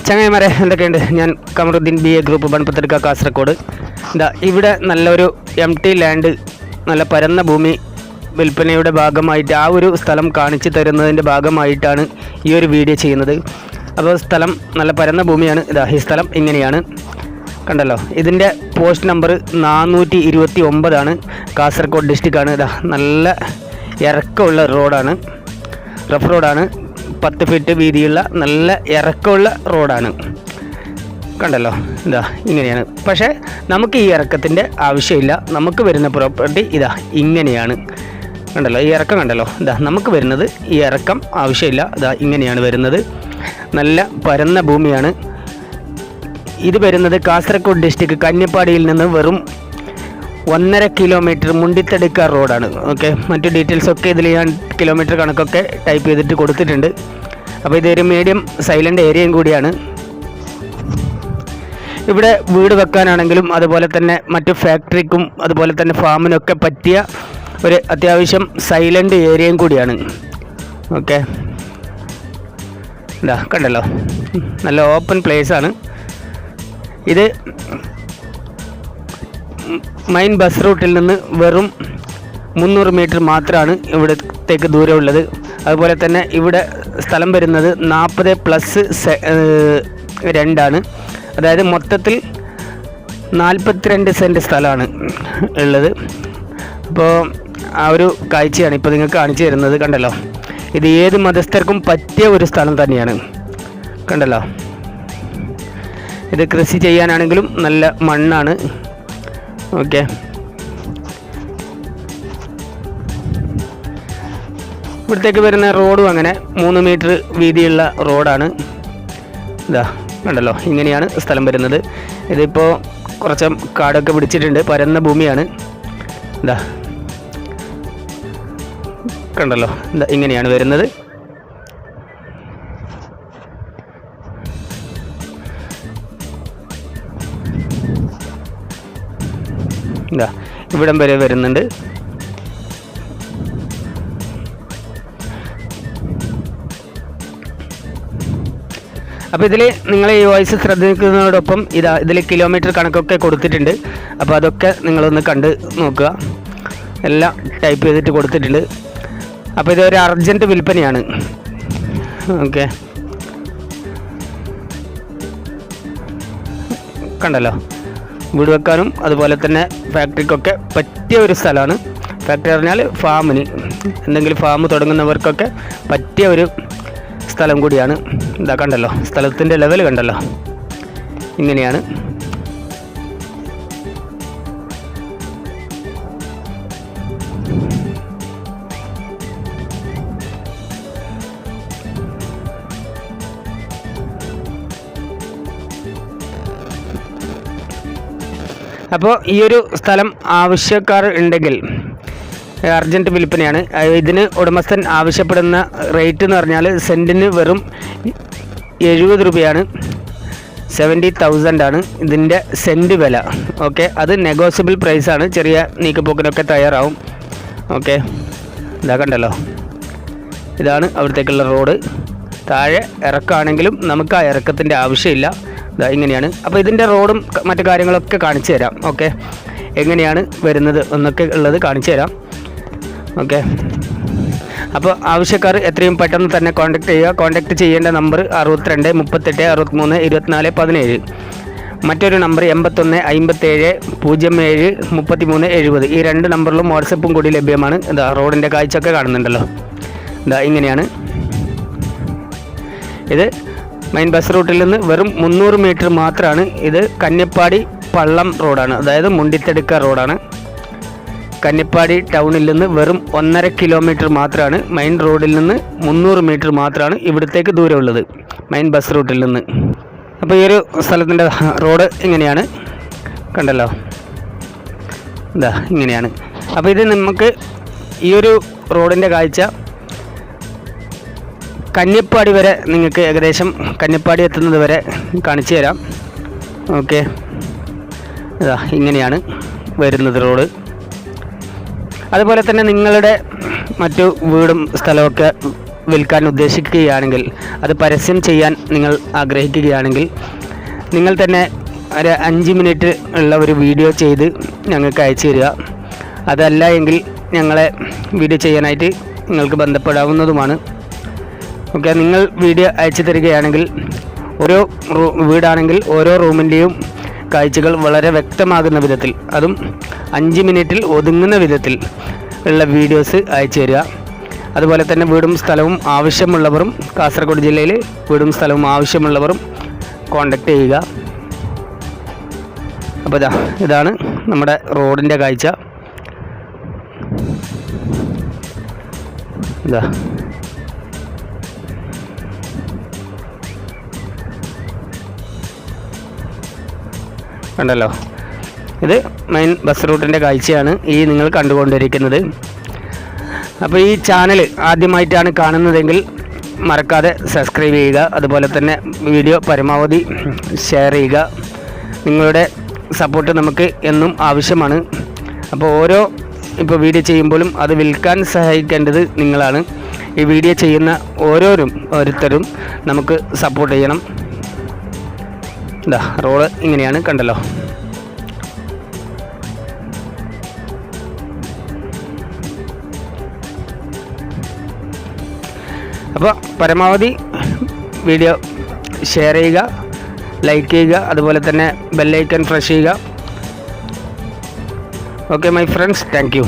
ചങ്ങായിമാരെ എന്തൊക്കെയുണ്ട്? ഞാൻ കമറുദ്ദീൻ BA ഗ്രൂപ്പ് ബൺപത്രിക കാസർഗോഡ്. ഇവിടെ നല്ലൊരു എംടി ലാൻഡ്, നല്ല പരന്ന ഭൂമി വിൽപ്പനയുടെ ഭാഗമായിട്ട് ആ ഒരു സ്ഥലം കാണിച്ചു തരുന്നതിൻ്റെ ഭാഗമായിട്ടാണ് ഈ ഒരു വീഡിയോ ചെയ്യുന്നത്. അപ്പോൾ സ്ഥലം നല്ല പരന്ന ഭൂമിയാണ്. ഈ സ്ഥലം ഇങ്ങനെയാണ്, കണ്ടല്ലോ. ഇതിൻ്റെ പോസ്റ്റ് നമ്പർ 429 കാസർഗോഡ് ഡിസ്ട്രിക്റ്റാണ്. നല്ല ഇറക്കമുള്ള റോഡാണ്, റഫ് റോഡാണ്. 10 ഫീറ്റ് വീതിയുള്ള നല്ല ഇറക്കമുള്ള റോഡാണ്, കണ്ടല്ലോ. ഇങ്ങനെയാണ്. പക്ഷേ നമുക്ക് ഈ ഇറക്കത്തിൻ്റെ ആവശ്യമില്ല. നമുക്ക് വരുന്ന പ്രോപ്പർട്ടി ഇങ്ങനെയാണ്, കണ്ടല്ലോ. ഈ ഇറക്കം കണ്ടല്ലോ. നമുക്ക് വരുന്നത് ഈ ഇറക്കം ആവശ്യമില്ല. ഇങ്ങനെയാണ് വരുന്നത്. നല്ല പരന്ന ഭൂമിയാണ്. ഇത് വരുന്നത് കാസർഗോഡ് ഡിസ്ട്രിക്ട് കന്യപ്പാടിയിൽ നിന്ന് വെറും 1.5 കിലോമീറ്റർ മുണ്ടിത്തടുക്ക റോഡാണ്. ഓക്കെ, മറ്റു ഡീറ്റെയിൽസൊക്കെ ഇതിൽ ഞാൻ കിലോമീറ്റർ കണക്കൊക്കെ ടൈപ്പ് ചെയ്തിട്ട് കൊടുത്തിട്ടുണ്ട്. അപ്പോൾ ഇതൊരു മീഡിയം സൈലൻ്റ് ഏരിയയും കൂടിയാണ്. ഇവിടെ വീട് വെക്കാനാണെങ്കിലും അതുപോലെ തന്നെ മറ്റു ഫാക്ടറിക്കും അതുപോലെ തന്നെ ഫാമിനൊക്കെ പറ്റിയ ഒരു അത്യാവശ്യം സൈലൻ്റ് ഏരിയയും കൂടിയാണ്. ഓക്കെ, കണ്ടല്ലോ. നല്ല ഓപ്പൺ പ്ലേസാണ്. ഇത് മെയിൻ ബസ് റൂട്ടിൽ നിന്ന് വെറും 300 മീറ്റർ മാത്രമാണ് ഇവിടത്തേക്ക് ദൂരമുള്ളത്. അതുപോലെ തന്നെ ഇവിടെ സ്ഥലം വരുന്നത് 40+2 അതായത് മൊത്തത്തിൽ 42 സെൻറ്റ് സ്ഥലമാണ് ഉള്ളത്. അപ്പോൾ ആ ഒരു കാഴ്ചയാണ് ഇപ്പോൾ നിങ്ങൾക്ക് കാണിച്ചു തരുന്നത്, കണ്ടല്ലോ. ഇത് ഏത് മതസ്ഥർക്കും പറ്റിയ ഒരു സ്ഥലം തന്നെയാണ്, കണ്ടല്ലോ. ഇത് കൃഷി ചെയ്യാനാണെങ്കിലും നല്ല മണ്ണാണ്. ഓക്കെ, ഇവിടത്തേക്ക് വരുന്ന റോഡും അങ്ങനെ 3 മീറ്റർ വീതിയുള്ള റോഡാണ്. കണ്ടല്ലോ, ഇങ്ങനെയാണ് സ്ഥലം വരുന്നത്. ഇതിപ്പോൾ കുറച്ച് കാടൊക്കെ പിടിച്ചിട്ടുണ്ട്, പരന്ന ഭൂമിയാണ്. കണ്ടല്ലോ, ഇങ്ങനെയാണ് വരുന്നത്. ഇവിടം വരെ വരുന്നുണ്ട്. അപ്പോൾ ഇതിൽ നിങ്ങൾ ഈ വോയിസ് ശ്രദ്ധിക്കുന്നതോടൊപ്പം ഇതിൽ കിലോമീറ്റർ കണക്കൊക്കെ കൊടുത്തിട്ടുണ്ട്. അപ്പോൾ അതൊക്കെ നിങ്ങളൊന്ന് കണ്ട് നോക്കുക. എല്ലാം ടൈപ്പ് ചെയ്തിട്ട് കൊടുത്തിട്ടുണ്ട്. അപ്പോൾ ഇതൊരു അർജൻറ്റ് വിൽപ്പനയാണ്. ഓക്കെ, കണ്ടല്ലോ. വീട് വെക്കാനും അതുപോലെ തന്നെ ഫാക്ടറിക്കൊക്കെ പറ്റിയ ഒരു സ്ഥലമാണ്. ഫാക്ടറി പറഞ്ഞാൽ ഫാമിന്, എന്തെങ്കിലും ഫാം തുടങ്ങുന്നവർക്കൊക്കെ പറ്റിയ ഒരു സ്ഥലം കൂടിയാണ്. കണ്ടല്ലോ, സ്ഥലത്തിൻ്റെ ലെവൽ കണ്ടല്ലോ, ഇങ്ങനെയാണ്. അപ്പോൾ ഈ ഒരു സ്ഥലം ആവശ്യക്കാർ ഉണ്ടെങ്കിൽ അർജൻറ്റ് വിൽപ്പനയാണ്. ഇതിന് ഉടമസ്ഥൻ ആവശ്യപ്പെടുന്ന റേറ്റ് എന്ന് പറഞ്ഞാൽ സെൻറ്റിന് വെറും 70 രൂപയാണ്. 70,000 ഇതിൻ്റെ സെൻറ്റ് വില. ഓക്കെ, അത് നെഗോഷ്യബിൾ പ്രൈസാണ്. ചെറിയ നീക്കുപോക്കിനൊക്കെ തയ്യാറാവും. ഓക്കെ, കണ്ടല്ലോ. ഇതാണ് അവിടത്തേക്കുള്ള റോഡ്. താഴെ ഇറക്കമാണെങ്കിലും നമുക്ക് ആ ഇറക്കത്തിൻ്റെ ആവശ്യമില്ല. ഇങ്ങനെയാണ്. അപ്പോൾ ഇതിൻ്റെ റോഡും മറ്റു കാര്യങ്ങളൊക്കെ കാണിച്ചു തരാം. ഓക്കെ, എങ്ങനെയാണ് വരുന്നത് എന്നൊക്കെ ഉള്ളത് കാണിച്ചു തരാം. ഓക്കെ, അപ്പോൾ ആവശ്യക്കാർ എത്രയും പെട്ടെന്ന് തന്നെ കോൺടാക്ട് ചെയ്യുക. കോൺടാക്ട് ചെയ്യേണ്ട നമ്പർ 62 38 63 24 17. മറ്റൊരു നമ്പർ 81 57 07 33 70. ഈ 2 നമ്പറിലും വാട്സപ്പും കൂടി ലഭ്യമാണ്. റോഡിൻ്റെ കാഴ്ചയൊക്കെ കാണുന്നുണ്ടല്ലോ. ഇങ്ങനെയാണ്. ഇത് മെയിൻ ബസ് റൂട്ടിൽ നിന്ന് വെറും 300 മീറ്റർ മാത്രമാണ്. ഇത് കന്യപ്പാടി പള്ളം റോഡാണ്, അതായത് മുണ്ടിത്തടുക്ക റോഡാണ്. കന്യപ്പാടി ടൗണിൽ നിന്ന് വെറും 1.5 കിലോമീറ്റർ മാത്രമാണ്. മെയിൻ റോഡിൽ നിന്ന് 300 മീറ്റർ മാത്രമാണ് ഇവിടത്തേക്ക് ദൂരമുള്ളത്, മെയിൻ ബസ് റൂട്ടിൽ നിന്ന്. അപ്പോൾ ഈ ഒരു സ്ഥലത്തിൻ്റെ റോഡ് ഇങ്ങനെയാണ്, കണ്ടല്ലോ. ഇങ്ങനെയാണ്. അപ്പോൾ ഇത് നമുക്ക് ഈ ഒരു റോഡിൻ്റെ കാഴ്ച കന്യപ്പാടി വരെ, നിങ്ങൾക്ക് ഏകദേശം കന്യപ്പാടി എത്തുന്നത് വരെ കാണിച്ചു തരാം. ഓക്കെ, ഇങ്ങനെയാണ് വരുന്നത് റോഡ്. അതുപോലെ തന്നെ നിങ്ങളുടെ മറ്റു വീടും സ്ഥലമൊക്കെ വിൽക്കാൻ ഉദ്ദേശിക്കുകയാണെങ്കിൽ, അത് പരസ്യം ചെയ്യാൻ നിങ്ങൾ ആഗ്രഹിക്കുകയാണെങ്കിൽ, നിങ്ങൾ തന്നെ ഒരു 5 മിനിറ്റ് ഉള്ള ഒരു വീഡിയോ ചെയ്ത് ഞങ്ങൾക്ക് അയച്ചു തരിക. അതല്ല എങ്കിൽ ഞങ്ങളെ വീഡിയോ ചെയ്യാനായിട്ട് നിങ്ങൾക്ക് ബന്ധപ്പെടാവുന്നതുമാണ്. ഓക്കെ, നിങ്ങൾ വീഡിയോ അയച്ചു തരികയാണെങ്കിൽ ഓരോ വീടാണെങ്കിൽ ഓരോ റൂമിൻ്റെയും കാഴ്ചകൾ വളരെ വ്യക്തമാകുന്ന വിധത്തിൽ, അതും 5 മിനിറ്റിൽ ഒതുങ്ങുന്ന വിധത്തിൽ ഉള്ള വീഡിയോസ് അയച്ചു തരിക. അതുപോലെ തന്നെ വീടും സ്ഥലവും ആവശ്യമുള്ളവരും, കാസർഗോഡ് ജില്ലയിൽ വീടും സ്ഥലവും ആവശ്യമുള്ളവരും കോൺടാക്റ്റ് ചെയ്യുക. അപ്പോൾ ഇതാണ് നമ്മുടെ റോഡിൻ്റെ കാഴ്ച. ഇതാ കണ്ടല്ലോ, ഇത് മെയിൻ ബസ് റൂട്ടിൻ്റെ കാഴ്ചയാണ് ഈ നിങ്ങൾ കണ്ടുകൊണ്ടിരിക്കുന്നത്. അപ്പോൾ ഈ ചാനൽ ആദ്യമായിട്ടാണ് കാണുന്നതെങ്കിൽ മറക്കാതെ സബ്സ്ക്രൈബ് ചെയ്യുക. അതുപോലെ തന്നെ വീഡിയോ പരമാവധി ഷെയർ ചെയ്യുക. നിങ്ങളുടെ സപ്പോർട്ട് നമുക്ക് എന്നും ആവശ്യമാണ്. അപ്പോൾ ഇപ്പോൾ വീഡിയോ ചെയ്യുമ്പോഴും അത് വിൽക്കാൻ സഹായിക്കേണ്ടത് നിങ്ങളാണ്. ഈ വീഡിയോ ചെയ്യുന്ന ഓരോരുത്തരും നമുക്ക് സപ്പോർട്ട് ചെയ്യണം. റോഡ് ഇങ്ങനെയാണ്, കണ്ടല്ലോ. അപ്പോൾ പരമാവധി വീഡിയോ ഷെയർ ചെയ്യുക, ലൈക്ക് ചെയ്യുക, അതുപോലെ തന്നെ ബെല്ലൈക്കൺ പ്രസ് ചെയ്യുക. Okay my friends, thank you.